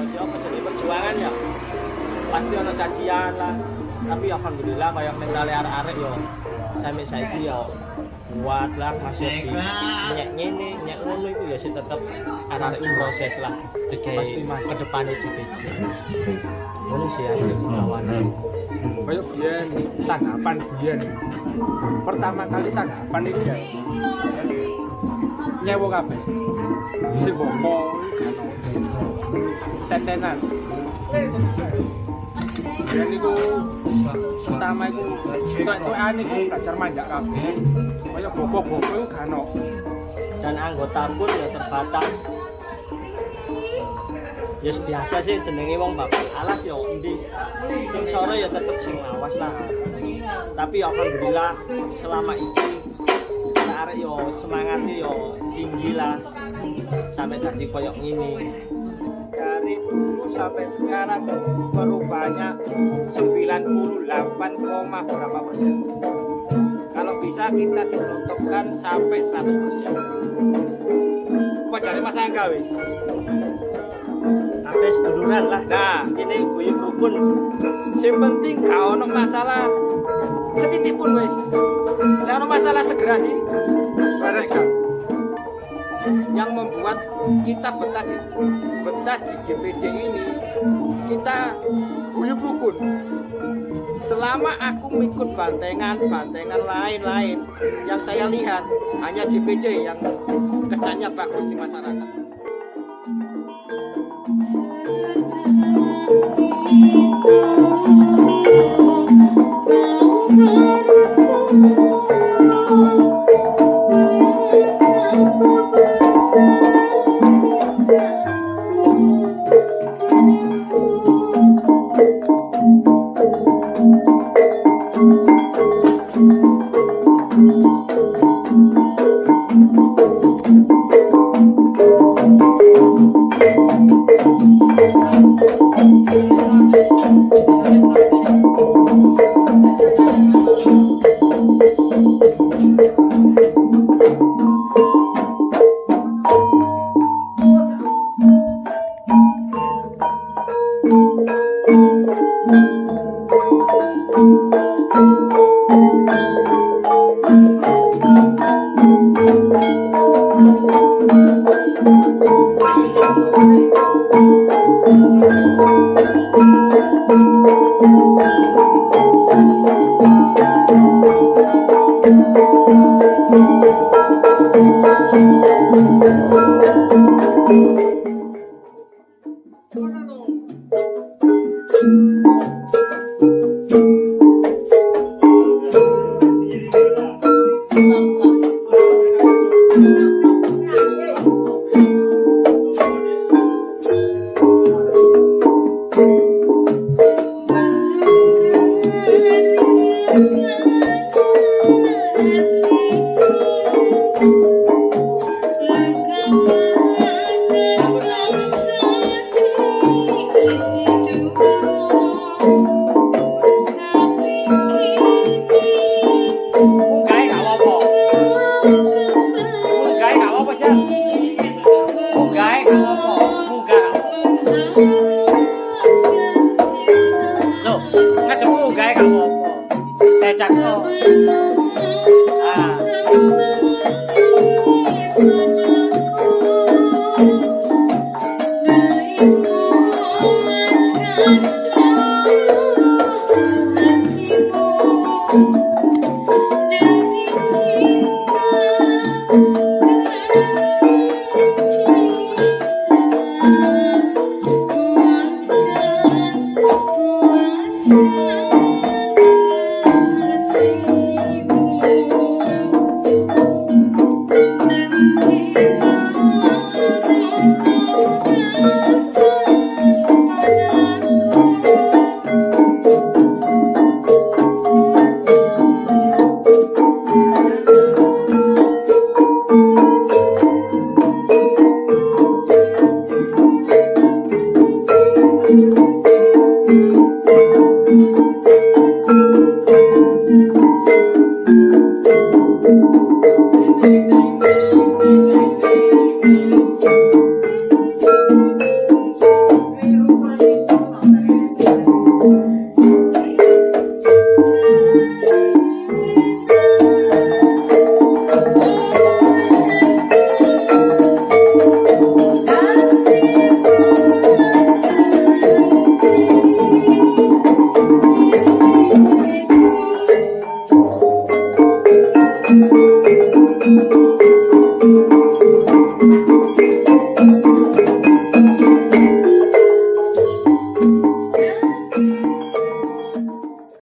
Yo peduli perjuangan ya pasti ono cacian lah, tapi alhamdulillah kayak mentale arek-arek yo sampai saiki yo kuat lah, masih di nyek ngene nyek ngono itu ya sih tetep arek-arek proses lah pasti ke depannya JPJ ngono sih asli lawan kayak biyen tanggapan biyen pertama kali tanggapan iki ya nyewo kabeh sing bopo tetenan dan itu pertama itu tuan itu belajar manjak kabeh kaya bobok-bobok itu gak ono dan anggota pun ya terbatas. Ya biasa sih jenenge wong bapak alas yo endi sing sore ya tetep sing lawas lah, tapi alhamdulillah selama ini arek yo semangatnya yo tinggi lah sampai tadi koyok ini. Dari dulu sampai sekarang perubahannya 98, berapa persen. Kalau bisa kita dirontokkan sampai 100%. Apa jadi Mas Angga wis? Sampai seduluran lah. Nah, ini guyub rukun. yang penting gak ono masalah setitik pun wis. Gak ono masalah segera dibereskan. Yang membuat kita betah di JPJ ini, kita guyub rukun. Selama aku ikut bantengan lain-lain, yang saya lihat hanya JPJ yang kesannya bagus di masyarakat. Iya.